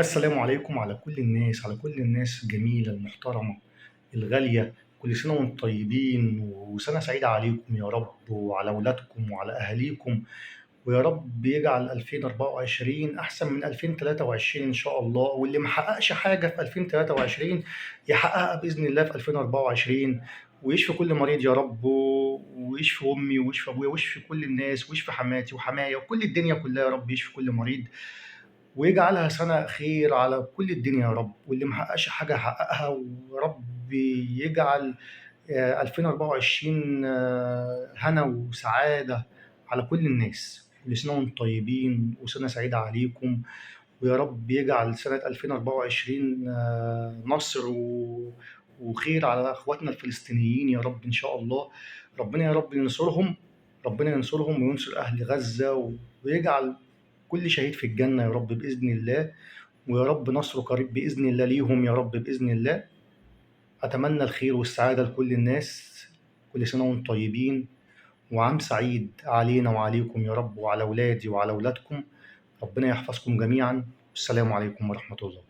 السلام عليكم على كل الناس، على كل الناس الجميلة المحترمة الغالية. كل سنة وانتم طيبين وسنة سعيدة عليكم يا رب وعلى ولادكم وعلى أهاليكم. ويا رب يجعل 2024 أحسن من 2023 إن شاء الله، واللي محققش حاجة في 2023 يحققها بإذن الله في 2024. ويشفي كل مريض يا رب، ويشفي أمي ويشفي أبويا ويشفي كل الناس ويشفي حماتي وحمايا وكل الدنيا كلها يا رب، يشفي كل مريض ويجعلها سنة خير على كل الدنيا يا رب. واللي محققش حاجة يحققها، ورب يجعل 2024 هنا وسعادة على كل الناس. كل سنة وانتم طيبين وسنة سعيدة عليكم. ويا رب يجعل سنة 2024 نصر وخير على اخواتنا الفلسطينيين يا رب ان شاء الله. ربنا يا رب ينصرهم، ربنا ينصرهم وينصر اهل غزة، ويجعل كل شهيد في الجنة يا رب بإذن الله. ويا رب نصره قريب بإذن الله ليهم يا رب بإذن الله. أتمنى الخير والسعادة لكل الناس. كل سنة وانتم طيبين، وعام سعيد علينا وعليكم يا رب، وعلى أولادي وعلى أولادكم. ربنا يحفظكم جميعا. السلام عليكم ورحمة الله.